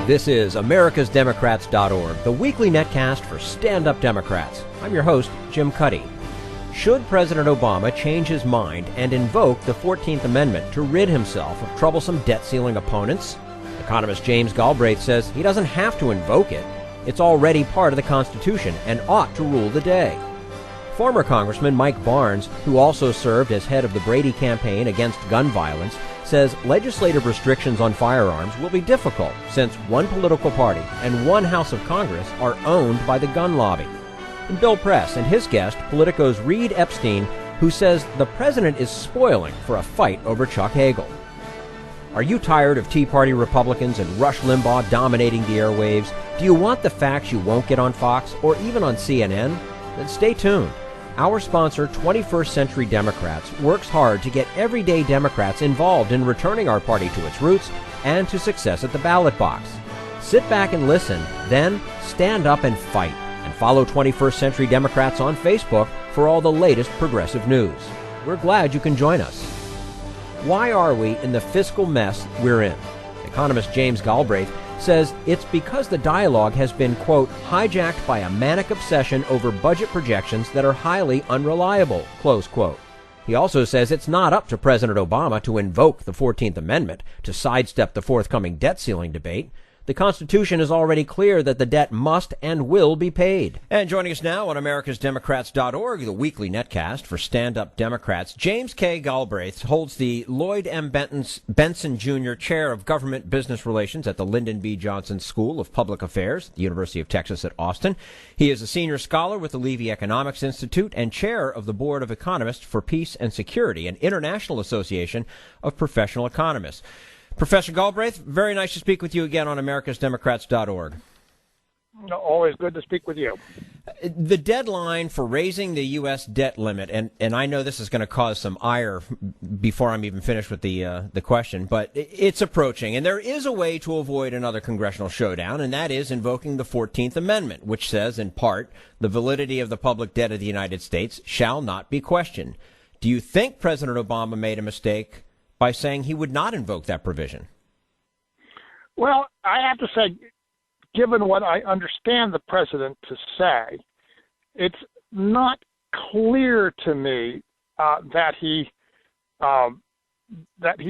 This is americasdemocrats.org, the weekly netcast for stand-up Democrats. I'm your host, Jim Cuddy. Should President Obama change his mind and invoke the 14th Amendment to rid himself of troublesome debt-ceiling opponents? Economist James Galbraith says he doesn't have to invoke it. It's already part of the Constitution and ought to rule the day. Former Congressman Mike Barnes, who also served as head of the Brady campaign against gun violence, says legislative restrictions on firearms will be difficult since one political party and one House of Congress are owned by the gun lobby. And Bill Press and his guest, Politico's Reid Epstein, who says the president is spoiling for a fight over Chuck Hagel. Are you tired of Tea Party Republicans and Rush Limbaugh dominating the airwaves? Do you want the facts you won't get on Fox or even on CNN? Then stay tuned. Our sponsor, 21st Century Democrats, works hard to get everyday Democrats involved in returning our party to its roots and to success at the ballot box. Sit back and listen, then stand up and fight. And follow 21st Century Democrats on Facebook for all the latest progressive news. We're glad you can join us. Why are we in the fiscal mess we're in? Economist James Galbraith says it's because the dialogue has been, quote, hijacked by a manic obsession over budget projections that are highly unreliable, close quote. He also says it's not up to President Obama to invoke the 14th Amendment to sidestep the forthcoming debt ceiling debate. The Constitution is already clear that the debt must and will be paid. And joining us now on americasdemocrats.org, the weekly netcast for stand-up Democrats, James K. Galbraith holds the Lloyd M. Benson Jr. Chair of Government Business Relations at the Lyndon B. Johnson School of Public Affairs, the University of Texas at Austin. He is a senior scholar with the Levy Economics Institute and chair of the Board of Economists for Peace and Security, an international association of professional economists. Professor Galbraith, very nice to speak with you again on americasdemocrats.org. Always good to speak with you. The deadline for raising the U.S. debt limit, and I know this is going to cause some ire before I'm even finished with the question, but it's approaching, and there is a way to avoid another congressional showdown, and that is invoking the 14th Amendment, which says, in part, the validity of the public debt of the United States shall not be questioned. Do you think President Obama made a mistake by saying he would not invoke that provision? Well, I have to say, given what I understand the president to say, it's not clear to me that he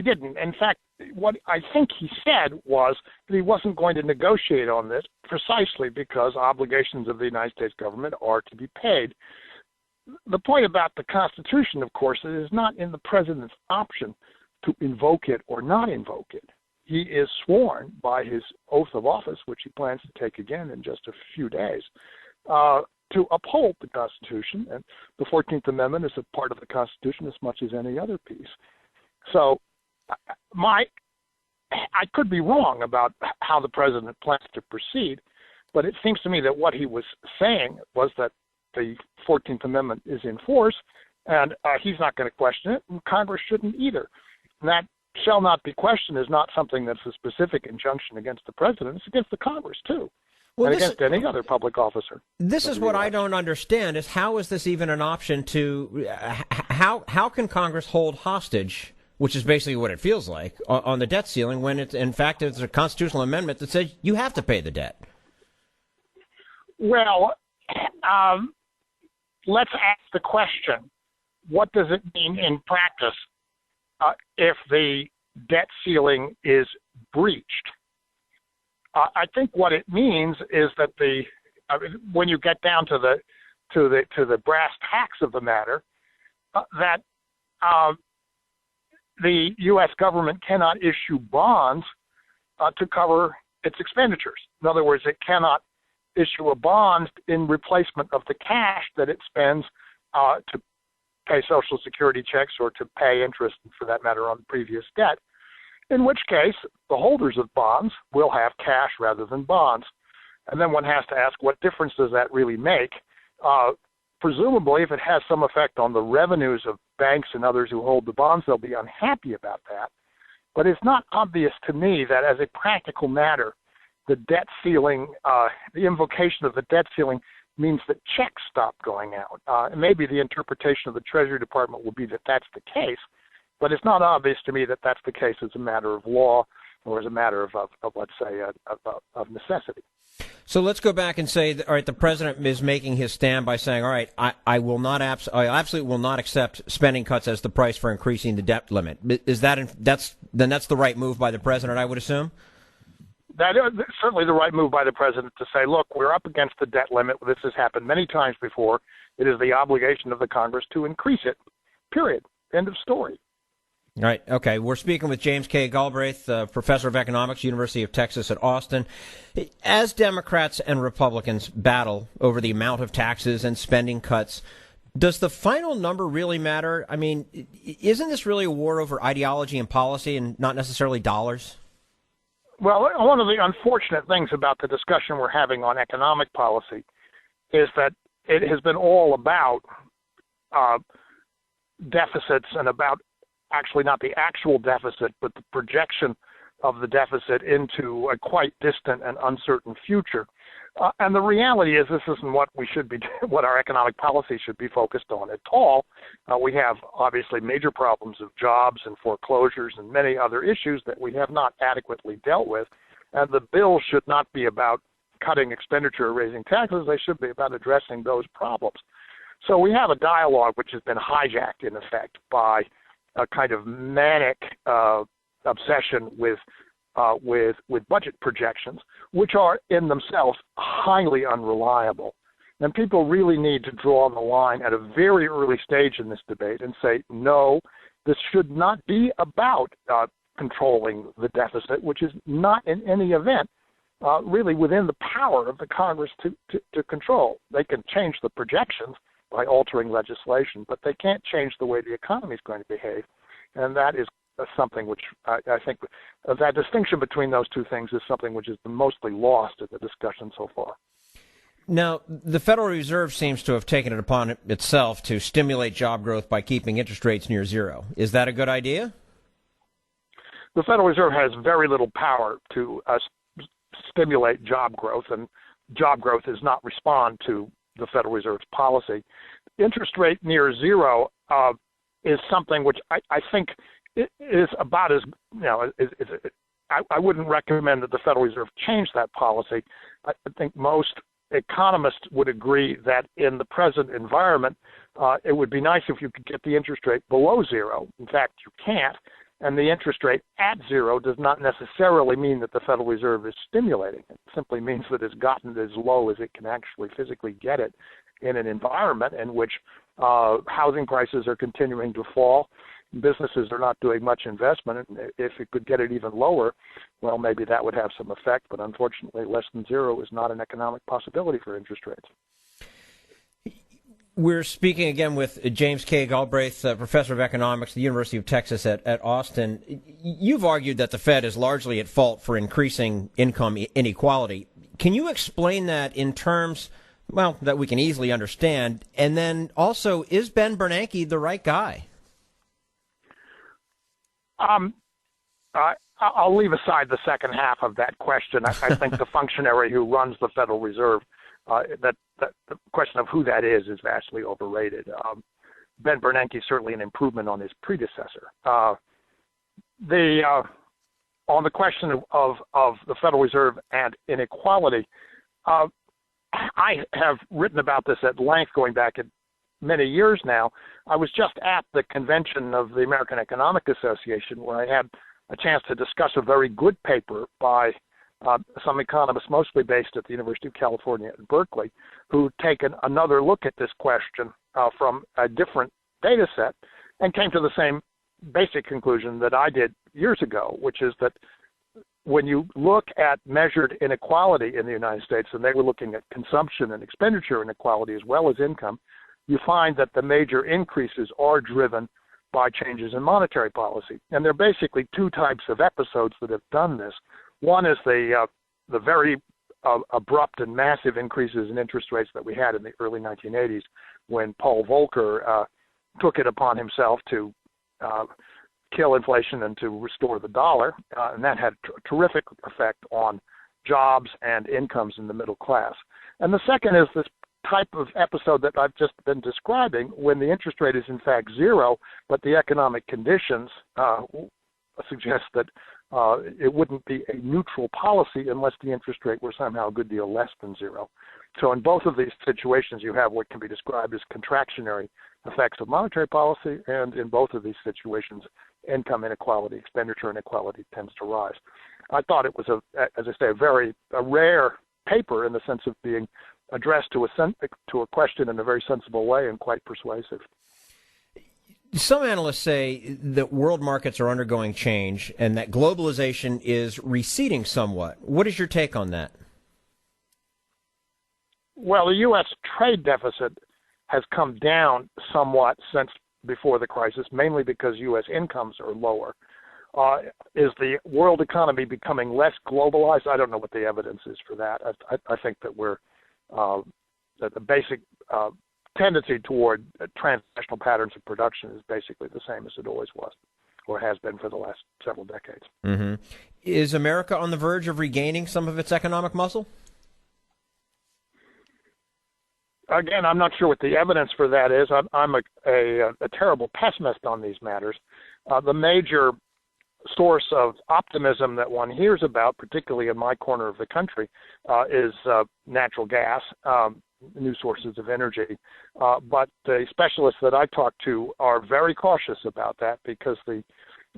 didn't. In fact, what I think he said was that he wasn't going to negotiate on this precisely because obligations of the United States government are to be paid. The point about the Constitution, of course, it is not in the president's option to invoke it or not invoke it. He is sworn by his oath of office, which he plans to take again in just a few days, to uphold the Constitution. And the 14th Amendment is a part of the Constitution as much as any other piece. So I could be wrong about how the president plans to proceed, but it seems to me that what he was saying was that the 14th Amendment is in force, and he's not going to question it, and Congress shouldn't either. And that shall not be questioned is not something that's a specific injunction against the president. It's against the Congress, too, and against any other public officer. This is what I don't understand, is how is this even an option to how can Congress hold hostage, which is basically what it feels like, on the debt ceiling when it's, in fact, it's a constitutional amendment that says you have to pay the debt? Well, let's ask the question, what does it mean in practice if the debt ceiling is breached? I think what it means is that when you get down to the brass tacks of the matter, that the U.S. government cannot issue bonds to cover its expenditures. In other words, it cannot issue a bond in replacement of the cash that it spends to pay Social Security checks or to pay interest, for that matter, on previous debt, in which case the holders of bonds will have cash rather than bonds. And then one has to ask, what difference does that really make? Presumably, if it has some effect on the revenues of banks and others who hold the bonds, they'll be unhappy about that. But it's not obvious to me that as a practical matter, the debt ceiling, the invocation of the debt ceiling means that checks stop going out. And maybe the interpretation of the Treasury Department will be that that's the case, but it's not obvious to me that that's the case as a matter of law. or as a matter of let's say, of necessity. So let's go back and say, all right, the president is making his stand by saying, all right, I absolutely will not accept spending cuts as the price for increasing the debt limit. Is that's the right move by the president, I would assume? That is certainly the right move by the president to say, look, we're up against the debt limit. This has happened many times before. It is the obligation of the Congress to increase it, period. End of story. All right. Okay. We're speaking with James K. Galbraith, professor of economics, University of Texas at Austin. As Democrats and Republicans battle over the amount of taxes and spending cuts, does the final number really matter? I mean, isn't this really a war over ideology and policy and not necessarily dollars? Well, one of the unfortunate things about the discussion we're having on economic policy is that it has been all about deficits and about actually not the actual deficit, but the projection of the deficit into a quite distant and uncertain future. And the reality is this isn't what what our economic policy should be focused on at all. We have obviously major problems of jobs and foreclosures and many other issues that we have not adequately dealt with. And the bill should not be about cutting expenditure or raising taxes. They should be about addressing those problems. So we have a dialogue which has been hijacked, in effect, by a kind of manic obsession with budget projections, which are in themselves highly unreliable. And people really need to draw the line at a very early stage in this debate and say, no, this should not be about controlling the deficit, which is not in any event really within the power of the Congress to control. They can change the projections by altering legislation, but they can't change the way the economy is going to behave. And that is something which I think that distinction between those two things is something which has been mostly lost in the discussion so far. Now, the Federal Reserve seems to have taken it upon itself to stimulate job growth by keeping interest rates near zero. Is that a good idea? The Federal Reserve has very little power to stimulate job growth, and job growth does not respond to the Federal Reserve's policy. Interest rate near zero is something which I think is about as, I wouldn't recommend that the Federal Reserve change that policy. I think most economists would agree that in the present environment, it would be nice if you could get the interest rate below zero. In fact, you can't. And the interest rate at zero does not necessarily mean that the Federal Reserve is stimulating. It simply means that it's gotten as low as it can actually physically get it in an environment in which housing prices are continuing to fall, businesses are not doing much investment. And if it could get it even lower, well, maybe that would have some effect. But unfortunately, less than zero is not an economic possibility for interest rates. We're speaking again with James K. Galbraith, professor of economics at the University of Texas at Austin. You've argued that the Fed is largely at fault for increasing income inequality. Can you explain that in terms, well, that we can easily understand? And then also, is Ben Bernanke the right guy? I'll leave aside the second half of that question. I think the functionary who runs the Federal Reserve, that the question of who that is vastly overrated. Ben Bernanke is certainly an improvement on his predecessor. On the question of the Federal Reserve and inequality, I have written about this at length going back many years now. I was just at the convention of the American Economic Association where I had a chance to discuss a very good paper by some economists, mostly based at the University of California at Berkeley, who'd taken another look at this question from a different data set and came to the same basic conclusion that I did years ago, which is that when you look at measured inequality in the United States, and they were looking at consumption and expenditure inequality as well as income, you find that the major increases are driven by changes in monetary policy. And there are basically two types of episodes that have done this. One is the very abrupt and massive increases in interest rates that we had in the early 1980s when Paul Volcker took it upon himself to kill inflation and to restore the dollar. And that had a terrific effect on jobs and incomes in the middle class. And the second is this type of episode that I've just been describing when the interest rate is in fact zero, but the economic conditions suggest that It wouldn't be a neutral policy unless the interest rate were somehow a good deal less than zero. So in both of these situations, you have what can be described as contractionary effects of monetary policy, and in both of these situations, income inequality, expenditure inequality tends to rise. I thought it was, as I say, a rare paper in the sense of being addressed to a question in a very sensible way and quite persuasive. Some analysts say that world markets are undergoing change and that globalization is receding somewhat. What is your take on that? Well, the U.S. trade deficit has come down somewhat since before the crisis, mainly because U.S. incomes are lower. Is the world economy becoming less globalized? I don't know what the evidence is for that. I think that that the basic tendency toward transnational patterns of production is basically the same as it always was, or has been for the last several decades. Mm-hmm. Is America on the verge of regaining some of its economic muscle? Again, I'm not sure what the evidence for that is. I'm a terrible pessimist on these matters. The major source of optimism that one hears about, particularly in my corner of the country, is natural gas, new sources of energy. But the specialists that I talk to are very cautious about that because the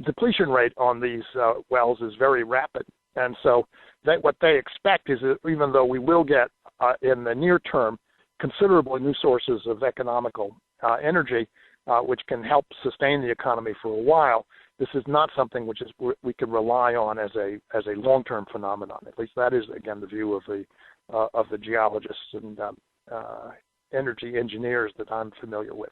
depletion rate on these wells is very rapid. And so what they expect is that even though we will get in the near term considerable new sources of economical energy, which can help sustain the economy for a while, this is not something which we can rely on as a long-term phenomenon. At least that is, again, the view of the geologists and energy engineers that I'm familiar with.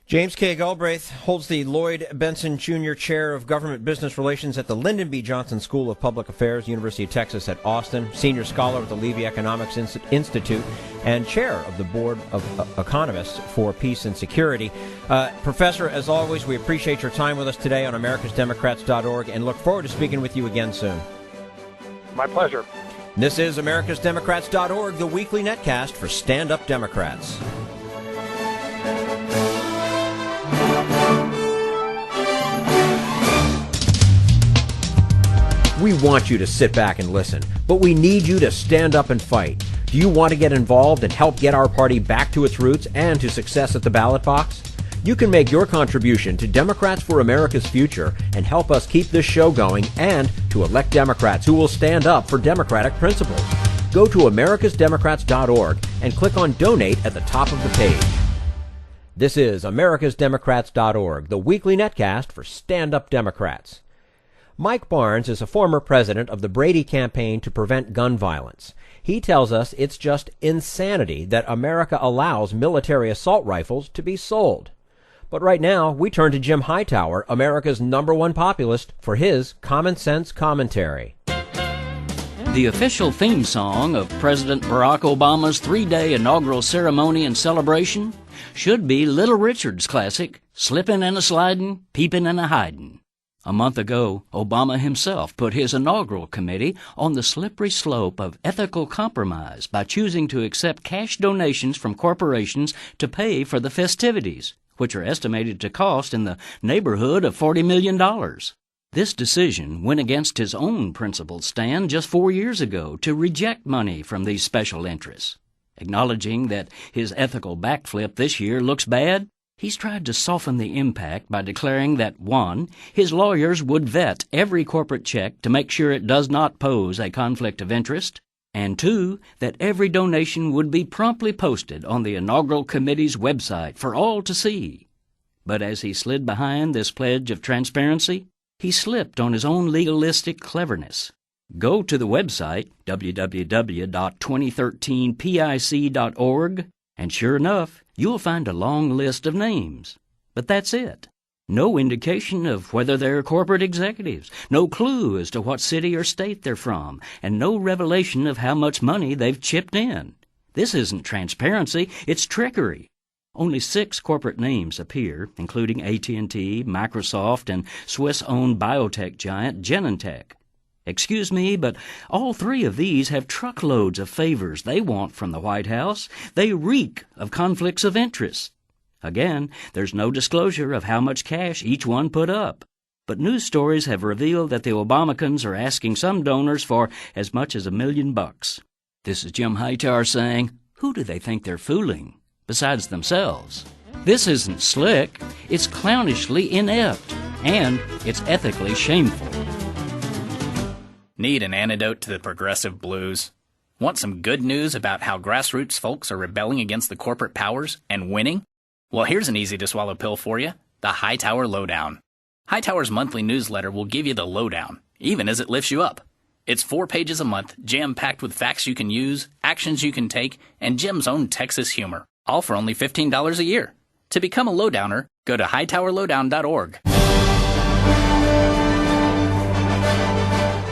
James K. Galbraith holds the Lloyd Benson Jr. Chair of Government Business Relations at the Lyndon B. Johnson School of Public Affairs, University of Texas at Austin, Senior Scholar at the Levy Economics Institute, and Chair of the Board of Economists for Peace and Security. Professor, as always, we appreciate your time with us today on americasdemocrats.org and look forward to speaking with you again soon. My pleasure. This is americasdemocrats.org, the weekly netcast for stand-up Democrats. We want you to sit back and listen, but we need you to stand up and fight. Do you want to get involved and help get our party back to its roots and to success at the ballot box? You can make your contribution to Democrats for America's Future and help us keep this show going and to elect Democrats who will stand up for democratic principles. Go to americasdemocrats.org and click on Donate at the top of the page. This is americasdemocrats.org, the weekly netcast for stand-up Democrats. Mike Barnes is a former president of the Brady campaign to prevent gun violence. He tells us it's just insanity that America allows military assault rifles to be sold. But right now, we turn to Jim Hightower, America's #1 populist, for his common sense commentary. The official theme song of President Barack Obama's 3-day inaugural ceremony and celebration should be Little Richard's classic, Slippin' and a Slidin', Peepin' and a Hidin'. A month ago, Obama himself put his inaugural committee on the slippery slope of ethical compromise by choosing to accept cash donations from corporations to pay for the festivities, which are estimated to cost in the neighborhood of $40 million. This decision went against his own principled stand just 4 years ago to reject money from these special interests. Acknowledging that his ethical backflip this year looks bad, he's tried to soften the impact by declaring that, 1, his lawyers would vet every corporate check to make sure it does not pose a conflict of interest, and 2, that every donation would be promptly posted on the inaugural committee's website for all to see. But as he slid behind this pledge of transparency, he slipped on his own legalistic cleverness. Go to the website, www.2013pic.org, and sure enough, you'll find a long list of names. But that's it. No indication of whether they're corporate executives, no clue as to what city or state they're from, and no revelation of how much money they've chipped in. This isn't transparency, it's trickery. Only 6 corporate names appear, including AT&T, Microsoft, and Swiss-owned biotech giant Genentech. Excuse me, but all 3 of these have truckloads of favors they want from the White House. They reek of conflicts of interest. Again, there's no disclosure of how much cash each one put up. But news stories have revealed that the Obamacans are asking some donors for as much as $1 million. This is Jim Hightower saying, who do they think they're fooling, besides themselves? This isn't slick, it's clownishly inept, and it's ethically shameful. Need an antidote to the progressive blues? Want some good news about how grassroots folks are rebelling against the corporate powers and winning? Well, here's an easy-to-swallow pill for you, the Hightower Lowdown. Hightower's monthly newsletter will give you the lowdown, even as it lifts you up. It's 4 pages a month, jam-packed with facts you can use, actions you can take, and Jim's own Texas humor, all for only $15 a year. To become a lowdowner, go to hightowerlowdown.org.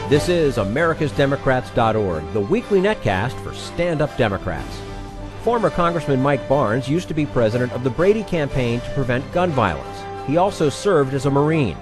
This is americasdemocrats.org, the weekly netcast for stand-up Democrats. Former Congressman Mike Barnes used to be president of the Brady campaign to prevent gun violence. He also served as a Marine,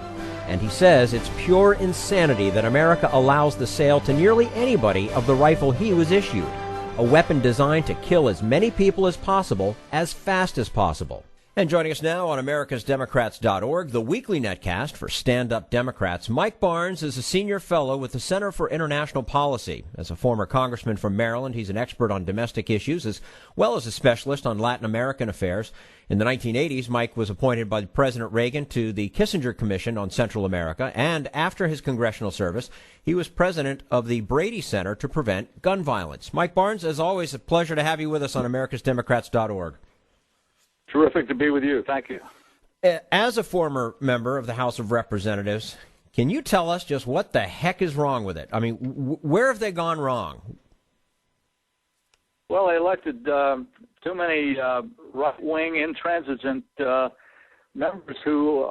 and he says it's pure insanity that America allows the sale to nearly anybody of the rifle he was issued, a weapon designed to kill as many people as possible, as fast as possible. And joining us now on americasdemocrats.org, the weekly netcast for stand-up Democrats, Mike Barnes is a senior fellow with the Center for International Policy. As a former congressman from Maryland, he's an expert on domestic issues as well as a specialist on Latin American affairs. In the 1980s, Mike was appointed by President Reagan to the Kissinger Commission on Central America, and after his congressional service, he was president of the Brady Center to Prevent Gun Violence. Mike Barnes, as always, a pleasure to have you with us on americasdemocrats.org. Terrific to be with you. Thank you. As a former member of the House of Representatives, can you tell us just what the heck is wrong with it? I mean, where have they gone wrong? Well, they elected too many right-wing, intransigent members who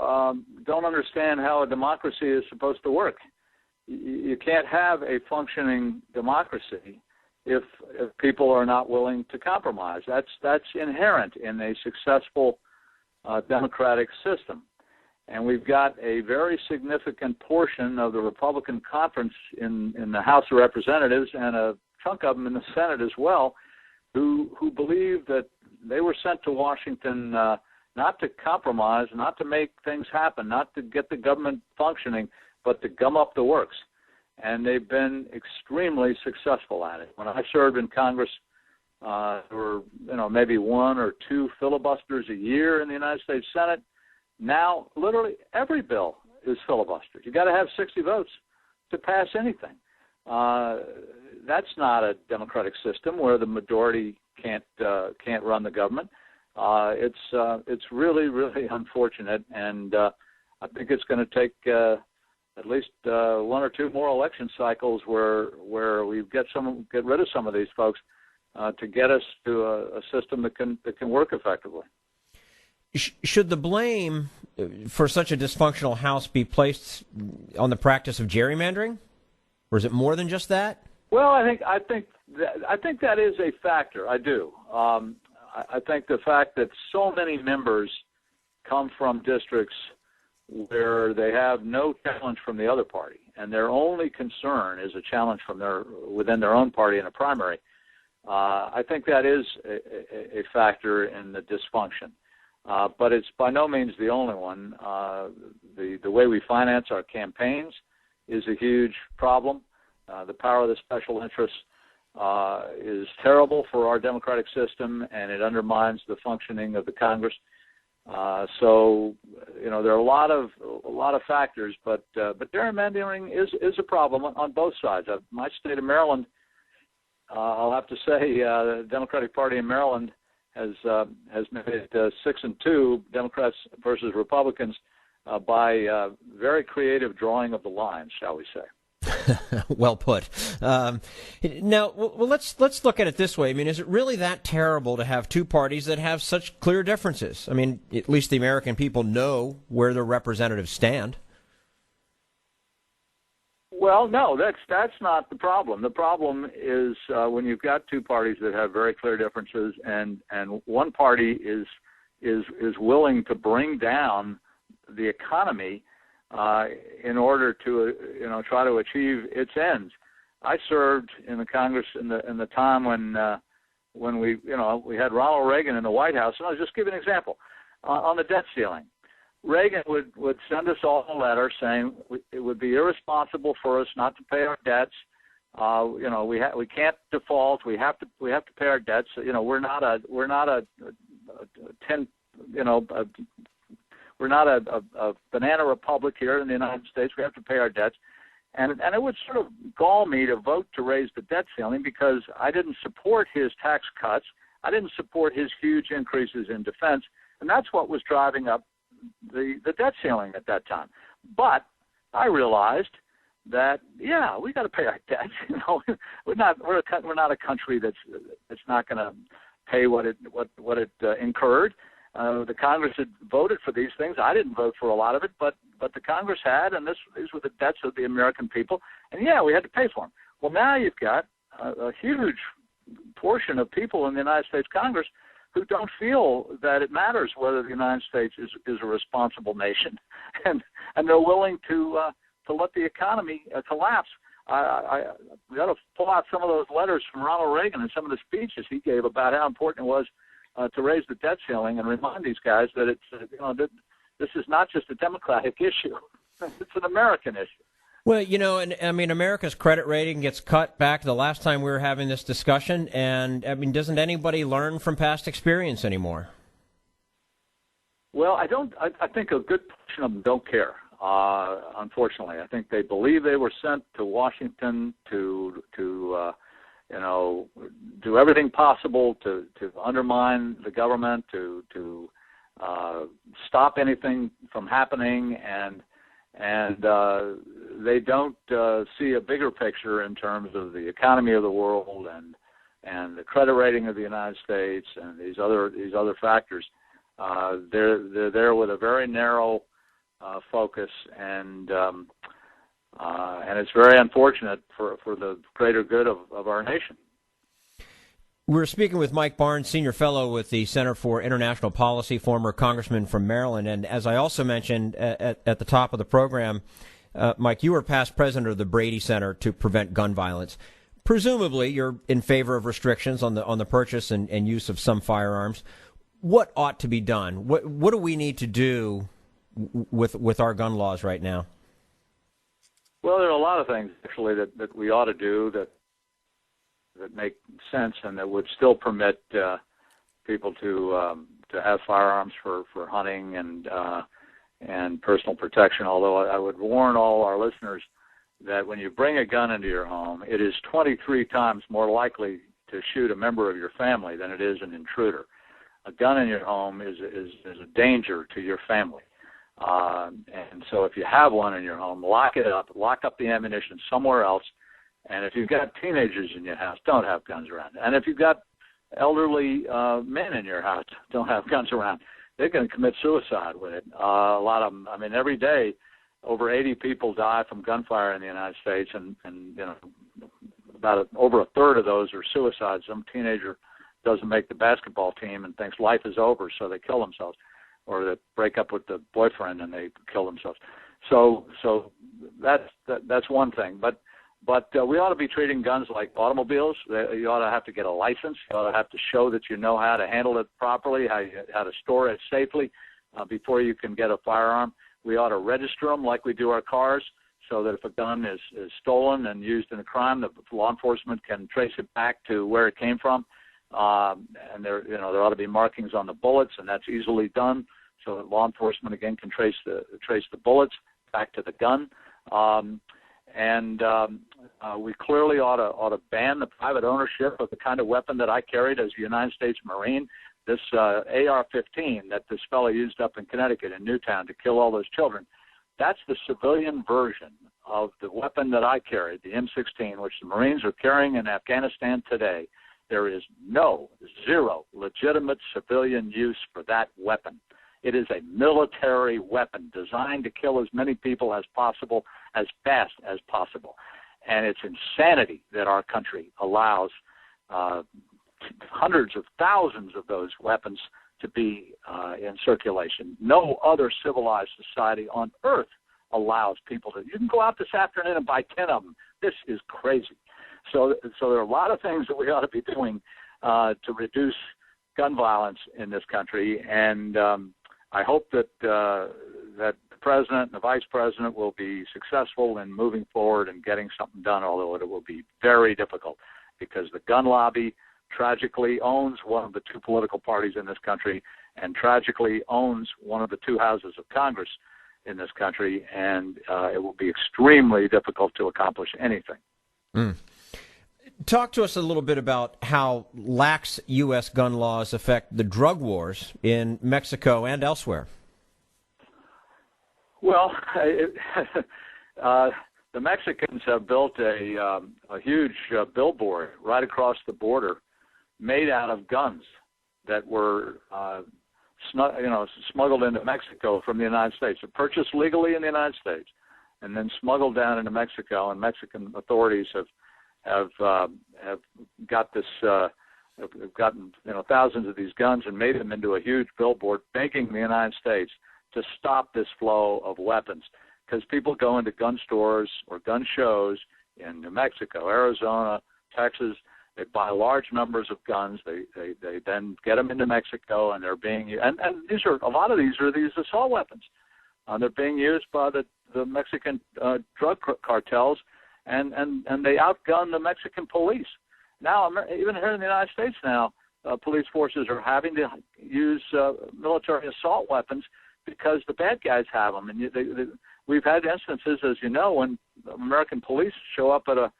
don't understand how a democracy is supposed to work. You can't have a functioning democracy if people are not willing to compromise. That's inherent in a successful democratic system. And we've got a very significant portion of the Republican conference in the House of Representatives and a chunk of them in the Senate as well who believe that they were sent to Washington not to compromise, not to make things happen, not to get the government functioning, but to gum up the works. And they've been extremely successful at it. When I served in Congress, there were maybe 1 or 2 filibusters a year in the United States Senate. Now, literally every bill is filibustered. You got to have 60 votes to pass anything. That's not a democratic system where the majority can't run the government. It's really, really unfortunate, and I think it's going to take at least 1 or 2 more election cycles where we get rid of some of these folks to get us to a system that can work effectively. Should the blame for such a dysfunctional House be placed on the practice of gerrymandering, or is it more than just that? Well, I think that is a factor. I do. I think the fact that so many members come from districts where they have no challenge from the other party, and their only concern is a challenge from within their own party in a primary. I think that is a factor in the dysfunction, but it's by no means the only one. The way we finance our campaigns is a huge problem. The power of the special interests is terrible for our democratic system, and it undermines the functioning of the Congress. So, there are a lot of factors, but gerrymandering is a problem on both sides. My state of Maryland, I'll have to say, the Democratic Party in Maryland has made it 6-2, Democrats versus Republicans, by very creative drawing of the lines, shall we say. Well put. Now, let's look at it this way. I mean, is it really that terrible to have 2 parties that have such clear differences? I mean, at least the American people know where their representatives stand. Well, no, that's not the problem. The problem is when you've got 2 parties that have very clear differences, and one party is willing to bring down the economy in order to try to achieve its ends. I served in the Congress in the time when we had Ronald Reagan in the White House, and I'll just give an example on the debt ceiling. Reagan would send us all a letter saying it would be irresponsible for us not to pay our debts. We can't default. We have to pay our debts. We're not a banana republic here in the United States. We have to pay our debts. And it would sort of gall me to vote to raise the debt ceiling because I didn't support his tax cuts. I didn't support his huge increases in defense. And that's what was driving up the debt ceiling at that time. But I realized that we got to pay our debts. We're not a country that's not going to pay what it incurred. The Congress had voted for these things. I didn't vote for a lot of it, but the Congress had, and these were the debts of the American people. And we had to pay for them. Well, now you've got a huge portion of people in the United States Congress who don't feel that it matters whether the United States is a responsible nation, and they're willing to let the economy collapse. We got to pull out some of those letters from Ronald Reagan and some of the speeches he gave about how important it was to raise the debt ceiling and remind these guys that this is not just a Democratic issue; it's an American issue. Well, and I mean, America's credit rating gets cut back to the last time we were having this discussion, and I mean, doesn't anybody learn from past experience anymore? Well, I don't. I think a good portion of them don't care. Unfortunately, I think they believe they were sent to Washington to do everything possible to undermine the government, to stop anything from happening, and they don't see a bigger picture in terms of the economy of the world and the credit rating of the United States and these other factors. They're there with a very narrow focus, and it's very unfortunate for the greater good of our nation. We're speaking with Mike Barnes, Senior Fellow with the Center for International Policy, former Congressman from Maryland. And as I also mentioned at the top of the program, Mike, you were past president of the Brady Center to Prevent Gun Violence. Presumably, you're in favor of restrictions on the purchase and use of some firearms. What ought to be done? What do we need to do with our gun laws right now? Well, there are a lot of things actually that we ought to do that make sense and that would still permit people to have firearms for hunting and personal protection. Although I would warn all our listeners that when you bring a gun into your home, it is 23 times more likely to shoot a member of your family than it is an intruder. A gun in your home is a danger to your family. And so if you have one in your home, lock it up, lock up the ammunition somewhere else. And if you've got teenagers in your house, don't have guns around. And if you've got elderly men in your house, don't have guns around. They're going to commit suicide with it. A lot of them, I mean, every day, over 80 people die from gunfire in the United States, and over a third of those are suicides. Some teenager doesn't make the basketball team and thinks life is over, so they kill themselves, or they break up with the boyfriend and they kill themselves. So that's one thing. But we ought to be treating guns like automobiles. You ought to have to get a license. You ought to have to show that you know how to handle it properly, how to store it safely before you can get a firearm. We ought to register them like we do our cars, so that if a gun is stolen and used in a crime, the law enforcement can trace it back to where it came from. And there ought to be markings on the bullets, and that's easily done, so that law enforcement again can trace the bullets back to the gun. We clearly ought to ban the private ownership of the kind of weapon that I carried as a United States Marine. This AR-15 that this fellow used up in Connecticut in Newtown to kill all those children, that's the civilian version of the weapon that I carried, the M16, which the Marines are carrying in Afghanistan today. There is zero legitimate civilian use for that weapon. It is a military weapon designed to kill as many people as possible, as fast as possible. And it's insanity that our country allows hundreds of thousands of those weapons to be in circulation. No other civilized society on earth allows people to. You can go out this afternoon and buy 10 of them. This is crazy. So there are a lot of things that we ought to be doing to reduce gun violence in this country. And I hope that that the president and the vice president will be successful in moving forward and getting something done, although it will be very difficult because the gun lobby tragically owns one of the two political parties in this country and tragically owns one of the two houses of Congress in this country, and it will be extremely difficult to accomplish anything. Mm. Talk to us a little bit about how lax U.S. gun laws affect the drug wars in Mexico and elsewhere. Well, the Mexicans have built a huge billboard right across the border made out of guns that were smuggled into Mexico from the United States. They're purchased legally in the United States and then smuggled down into Mexico, and Mexican authorities have got this have gotten thousands of these guns and made them into a huge billboard begging the United States to stop this flow of weapons, because people go into gun stores or gun shows in New Mexico, Arizona, Texas. They buy large numbers of guns. They then get them into Mexico, and they're being and these are a lot of these assault weapons. They're being used by the Mexican drug cartels, and they outgun the Mexican police. Now, even here in the United States now, police forces are having to use military assault weapons because the bad guys have them. And we've had instances, as you know, when American police show up at a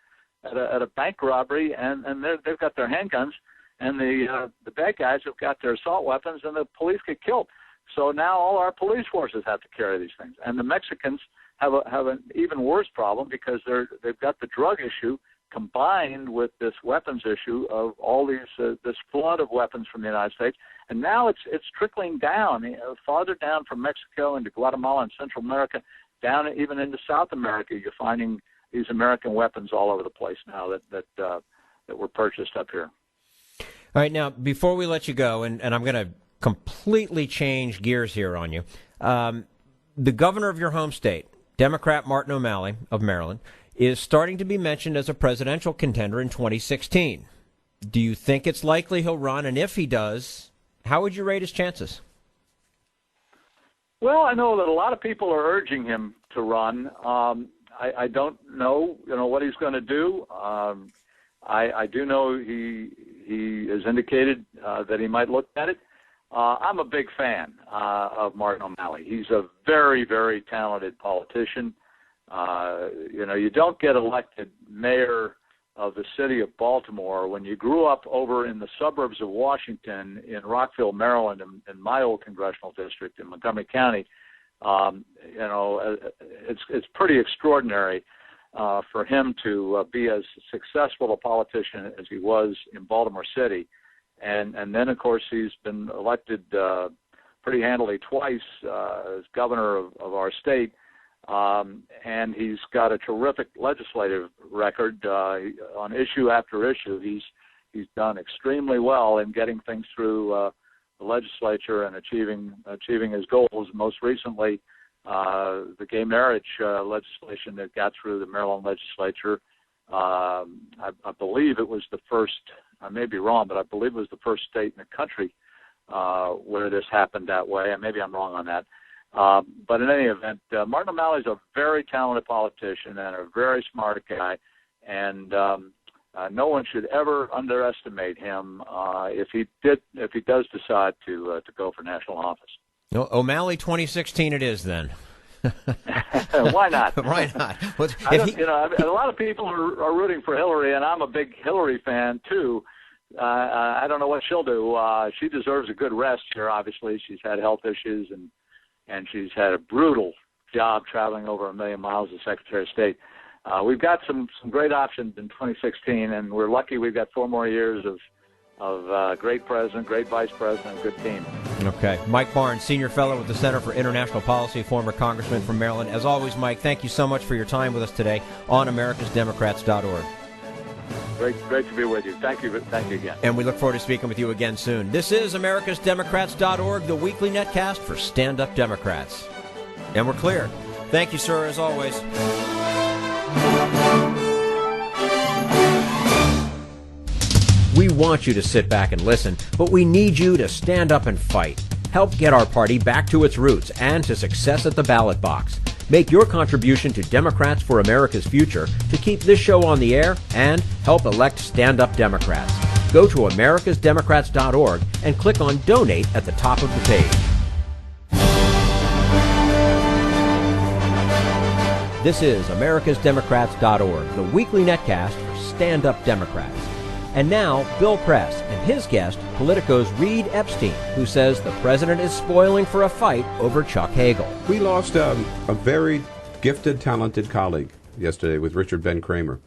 bank robbery and they've got their handguns, and the bad guys have got their assault weapons, and the police get killed. So now all our police forces have to carry these things, and the Mexicans have an even worse problem because they've got the drug issue combined with this weapons issue of all these this flood of weapons from the United States, and now it's trickling down farther down from Mexico into Guatemala and Central America, down even into South America. You're finding these American weapons all over the place now that were purchased up here. All right, now before we let you go, and I'm going to completely change gears here on you, the governor of your home state, Democrat Martin O'Malley of Maryland, is starting to be mentioned as a presidential contender in 2016. Do you think it's likely he'll run? And if he does, how would you rate his chances? Well, I know that a lot of people are urging him to run. I don't know, what he's going to do. I do know he has indicated that he might look at it. I'm a big fan of Martin O'Malley. He's a very, very talented politician. You don't get elected mayor of the city of Baltimore when you grew up over in the suburbs of Washington in Rockville, Maryland, in my old congressional district in Montgomery County. It's pretty extraordinary for him to be as successful a politician as he was in Baltimore City. And then, of course, he's been elected pretty handily twice as governor of our state. And he's got a terrific legislative record on issue after issue. He's done extremely well in getting things through the legislature and achieving his goals. Most recently, the gay marriage legislation that got through the Maryland legislature. I believe it was the first. I may be wrong, but I believe it was the first state in the country where this happened that way. And maybe I'm wrong on that. But in any event, Martin O'Malley is a very talented politician and a very smart guy, and no one should ever underestimate him if he does decide to go for national office. No, O'Malley 2016 it is then. Why not? Why not? A lot of people are rooting for Hillary, and I'm a big Hillary fan too. I don't know what she'll do. She deserves a good rest here. Obviously, she's had health issues and she's had a brutal job traveling over 1 million miles as Secretary of State. We've got some great options in 2016, and we're lucky we've got 4 more years of great president, great vice president, good team. Okay. Mike Barnes, Senior Fellow with the Center for International Policy, former Congressman from Maryland. As always, Mike, thank you so much for your time with us today on americasdemocrats.org. Great to be with you. Thank you again. And we look forward to speaking with you again soon. This is americasdemocrats.org, the weekly netcast for stand-up Democrats. And we're clear. Thank you, sir, as always. We want you to sit back and listen, but we need you to stand up and fight. Help get our party back to its roots and to success at the ballot box. Make your contribution to Democrats for America's Future to keep this show on the air and help elect stand-up Democrats. Go to americasdemocrats.org and click on Donate at the top of the page. This is americasdemocrats.org, the weekly netcast for stand-up Democrats. And now, Bill Press and his guest, Politico's Reid Epstein, who says the president is spoiling for a fight over Chuck Hagel. We lost a very gifted, talented colleague yesterday with Richard Ben Kramer,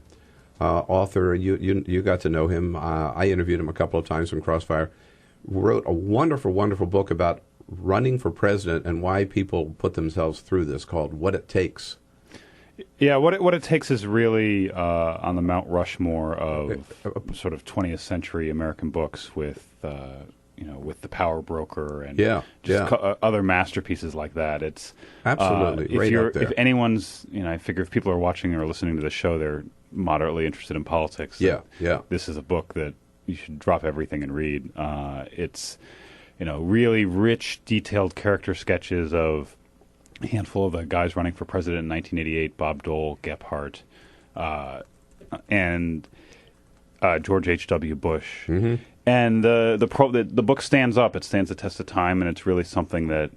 author. You got to know him. I interviewed him a couple of times from Crossfire. Wrote a wonderful, wonderful book about running for president and why people put themselves through this, called What It Takes. Yeah, what it takes is really on the Mount Rushmore of sort of 20th century American books with with The Power Broker and other masterpieces like that. It's absolutely right up there. If anyone's, I figure if people are watching or listening to the show, they're moderately interested in politics. This is a book that you should drop everything and read. It's really rich, detailed character sketches of a handful of the guys running for president in 1988, Bob Dole, Gephardt, and George H.W. Bush. Mm-hmm. And the book stands up. It stands the test of time, and it's really something that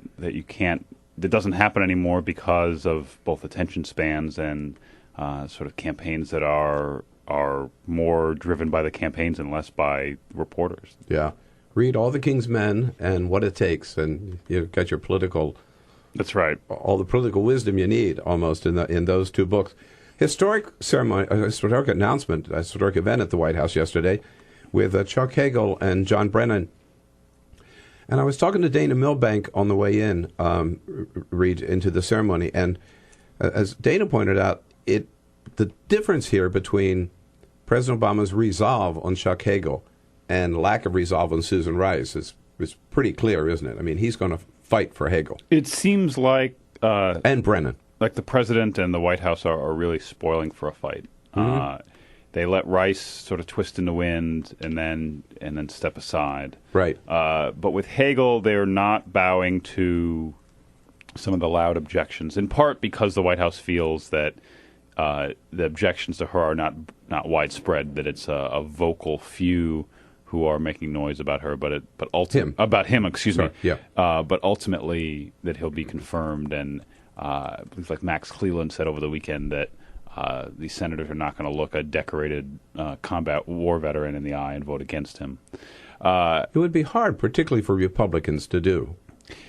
doesn't happen anymore because of both attention spans and sort of campaigns that are more driven by the campaigns and less by reporters. Yeah. Read All the King's Men and What It Takes, and you've got your political... That's right. All the political wisdom you need, almost, in those two books. Historic ceremony, historic announcement, a historic event at the White House yesterday with Chuck Hagel and John Brennan. And I was talking to Dana Milbank on the way in, Reid, into the ceremony. And as Dana pointed out, the difference here between President Obama's resolve on Chuck Hagel and lack of resolve on Susan Rice is pretty clear, isn't it? I mean, he's going to fight for Hagel. It seems like... and Brennan. Like the president and the White House are really spoiling for a fight. Mm-hmm. They let Rice sort of twist in the wind and then step aside. Right. But with Hagel, they're not bowing to some of the loud objections, in part because the White House feels that the objections to her are not widespread, that it's a vocal few who are making noise about her, about him, excuse me. Yeah. But ultimately that he'll be confirmed, and like Max Cleland said over the weekend that these senators are not going to look a decorated combat war veteran in the eye and vote against him. It would be hard, particularly for Republicans, to do.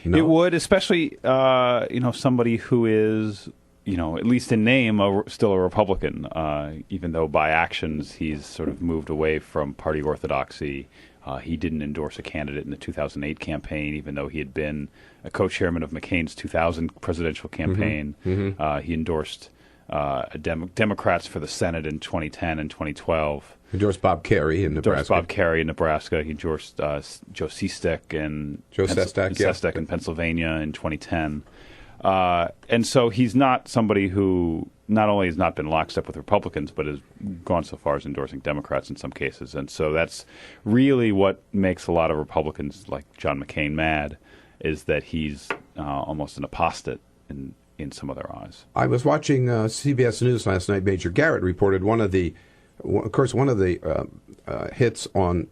No? It would, especially somebody who is, at least in name, still a Republican, even though by actions he's sort of moved away from party orthodoxy. He didn't endorse a candidate in the 2008 campaign, even though he had been a co-chairman of McCain's 2000 presidential campaign. Mm-hmm. Mm-hmm. He endorsed Democrats for the Senate in 2010 and 2012. He endorsed Bob Kerry in Nebraska. He endorsed Joe Sestak in Pennsylvania in 2010. And so he's not somebody who not only has not been lockstep with Republicans, but has gone so far as endorsing Democrats in some cases. And so that's really what makes a lot of Republicans like John McCain mad, is that he's almost an apostate in some of their eyes. I was watching CBS News last night. Major Garrett reported one of the hits on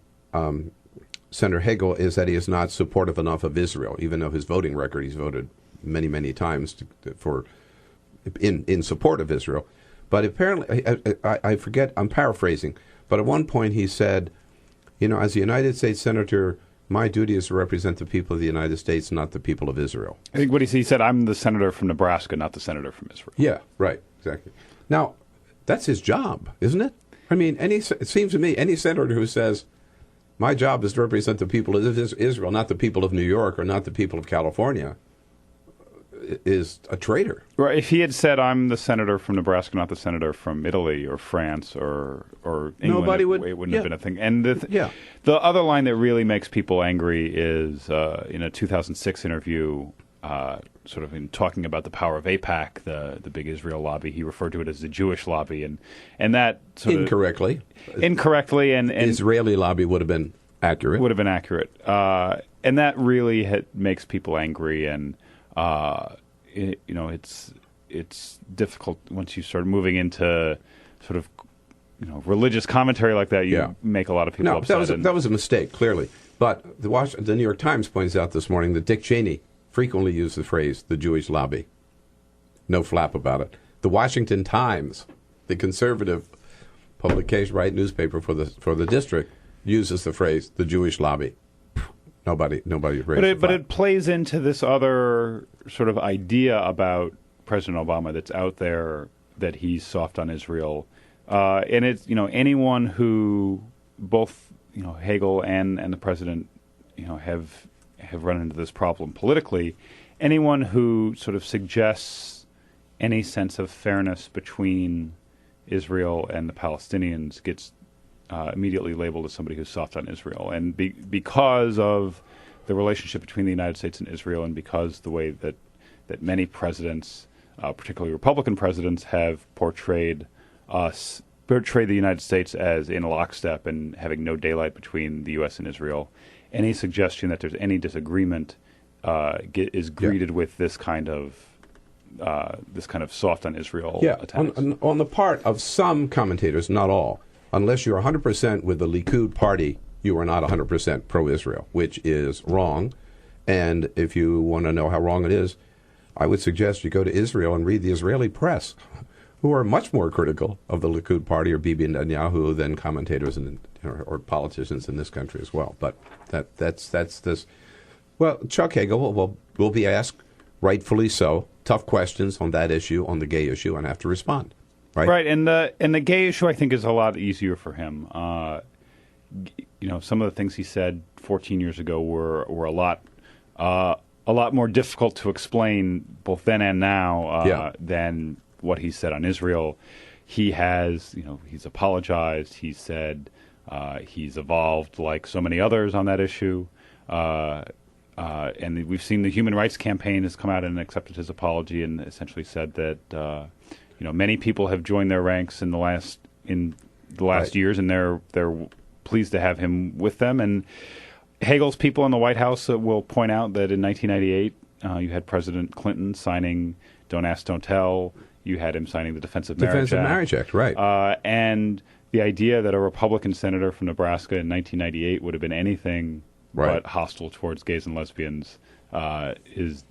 Senator Hagel is that he is not supportive enough of Israel, even though his voting record, he's voted many, many times in support of Israel. But apparently, I forget, I'm paraphrasing, but at one point he said, as a United States Senator, my duty is to represent the people of the United States, not the people of Israel. I think what he said, I'm the senator from Nebraska, not the senator from Israel. Yeah, right, exactly. Now, that's his job, isn't it? I mean, it seems to me, any senator who says, my job is to represent the people of Israel, not the people of New York or not the people of California, is a traitor. Right. If he had said, I'm the senator from Nebraska, not the senator from Italy or France or England, nobody would, it wouldn't have been a thing. And the other line that really makes people angry is in a 2006 interview, sort of in talking about the power of AIPAC, the big Israel lobby, he referred to it as the Jewish lobby, and that sort incorrectly, and Israeli lobby would have been accurate. and that really makes people angry, and it's difficult once you start moving into sort of religious commentary like that. You make a lot of people upset. That was a mistake, clearly. But the New York Times points out this morning that Dick Cheney frequently used the phrase "the Jewish lobby." No flap about it. The Washington Times, the conservative publication, newspaper for the district, uses the phrase "the Jewish lobby." Nobody raised But it plays into this other sort of idea about President Obama that's out there, that he's soft on Israel, and it's anyone who both Hagel and the president have run into this problem politically. Anyone who sort of suggests any sense of fairness between Israel and the Palestinians gets immediately labeled as somebody who's soft on Israel. And because of the relationship between the United States and Israel, and because the way that many presidents, particularly Republican presidents, have portrayed the United States as in lockstep and having no daylight between the U.S. and Israel, any suggestion that there's any disagreement is greeted with this kind of soft on Israel attacks. On the part of some commentators, not all. Unless you're 100% with the Likud party, you are not 100% pro-Israel, which is wrong. And if you want to know how wrong it is, I would suggest you go to Israel and read the Israeli press, who are much more critical of the Likud party or Bibi Netanyahu than commentators or politicians in this country as well. But that's this. Well, Chuck Hagel will be asked, rightfully so, tough questions on that issue, on the gay issue, and have to respond. Right, and the gay issue, I think, is a lot easier for him. Some of the things he said 14 years ago were a lot more difficult to explain both then and now than what he said on Israel. He has, he's apologized. He said he's evolved like so many others on that issue. And we've seen the Human Rights Campaign has come out and accepted his apology and essentially said that many people have joined their ranks in the last years, and they're pleased to have him with them. And Hagel's people in the White House will point out that in 1998 you had President Clinton signing "Don't Ask, Don't Tell." You had him signing the Defense of Marriage Act, right? And the idea that a Republican senator from Nebraska in 1998 would have been anything but hostile towards gays and lesbians is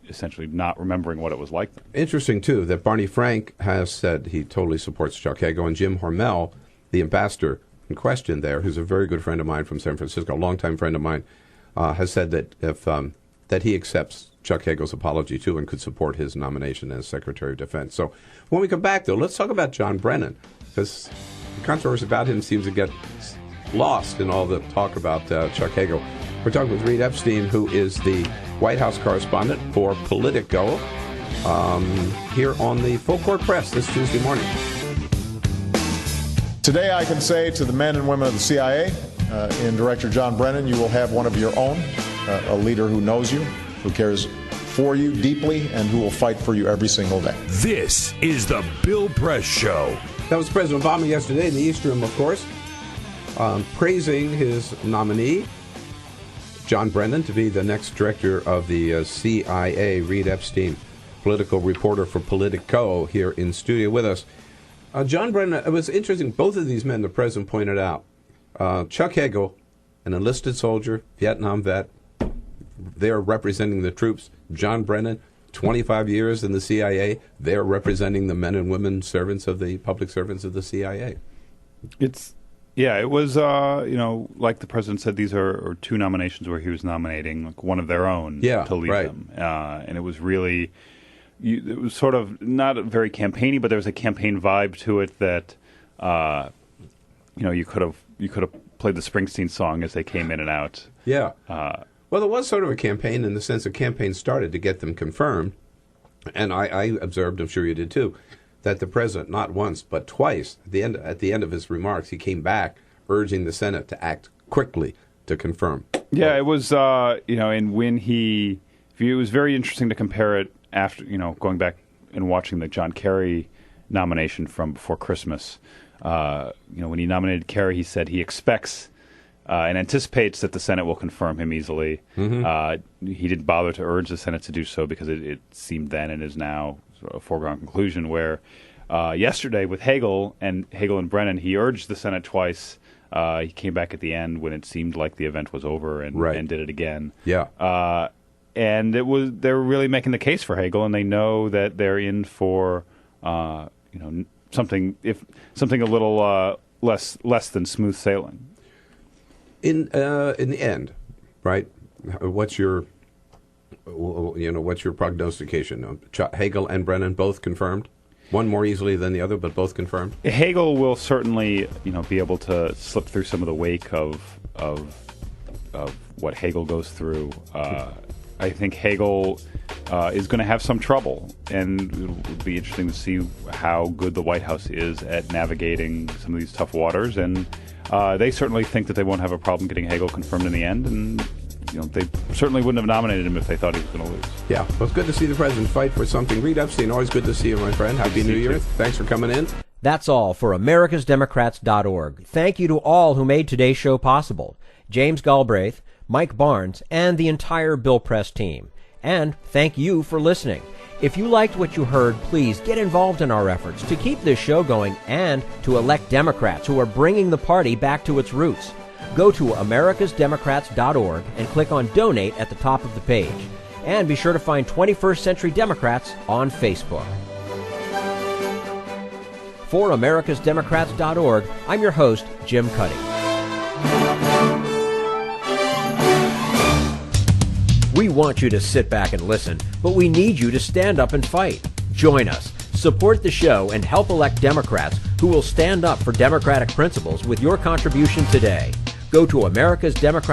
essentially not remembering what it was like then. Interesting, too, that Barney Frank has said he totally supports Chuck Hagel, and Jim Hormel, the ambassador in question there, who's a very good friend of mine from San Francisco, a longtime friend of mine, has said that that he accepts Chuck Hagel's apology, too, and could support his nomination as Secretary of Defense. So when we come back, though, let's talk about John Brennan, because the controversy about him seems to get lost in all the talk about Chuck Hagel. We're talking with Reid Epstein, who is the White House correspondent for Politico, here on the Full Court Press this Tuesday morning. Today I can say to the men and women of the CIA, in Director John Brennan, you will have one of your own, a leader who knows you, who cares for you deeply, and who will fight for you every single day. This is the Bill Press Show. That was President Obama yesterday in the East Room, of course, praising his nominee, John Brennan, to be the next director of the CIA. Reid Epstein, political reporter for Politico, here in studio with us. John Brennan, it was interesting, both of these men the president pointed out. Chuck Hagel, an enlisted soldier, Vietnam vet, they're representing the troops. John Brennan, 25 years in the CIA, they're representing the men and women servants of the public servants of the CIA. It was, like the president said, these are two nominations where he was nominating like one of their own to lead them. And it was really, it was sort of not very campaigny, but there was a campaign vibe to it that, you could have played the Springsteen song as they came in and out. Yeah. Well, there was sort of a campaign in the sense the campaign started to get them confirmed. And I observed, I'm sure you did too, that the president, not once, but twice, at the end of his remarks, he came back urging the Senate to act quickly to confirm. Yeah, it was, and when it was very interesting to compare it after, going back and watching the John Kerry nomination from before Christmas. When he nominated Kerry, he said he expects and anticipates that the Senate will confirm him easily. He didn't bother to urge the Senate to do so because it seemed then and is now sort of a foregone conclusion, where yesterday with Hagel and Brennan, he urged the Senate twice. He came back at the end when it seemed like the event was over and did it again. Yeah. And they're really making the case for Hagel, and they know that they're in for something a little less than smooth sailing. In the end, right? What's your prognostication? Hagel and Brennan both confirmed. One more easily than the other, but both confirmed. Hagel will certainly, be able to slip through some of the wake of what Hagel goes through. I think Hagel is going to have some trouble, and it will be interesting to see how good the White House is at navigating some of these tough waters. And they certainly think that they won't have a problem getting Hagel confirmed in the end, and they certainly wouldn't have nominated him if they thought he was going to lose. Yeah, well, it's good to see the president fight for something. Reid Epstein, always good to see you, my friend. Happy New Year. Thanks for coming in. That's all for americasdemocrats.org. Thank you to all who made today's show possible. James Galbraith, Mike Barnes, and the entire Bill Press team. And thank you for listening. If you liked what you heard, please get involved in our efforts to keep this show going and to elect Democrats who are bringing the party back to its roots. Go to americasdemocrats.org and click on Donate at the top of the page. And be sure to find 21st Century Democrats on Facebook. For americasdemocrats.org, I'm your host, Jim Cuddy. We want you to sit back and listen, but we need you to stand up and fight. Join us. Support the show and help elect Democrats who will stand up for democratic principles with your contribution today. Go to americasdemocrats.org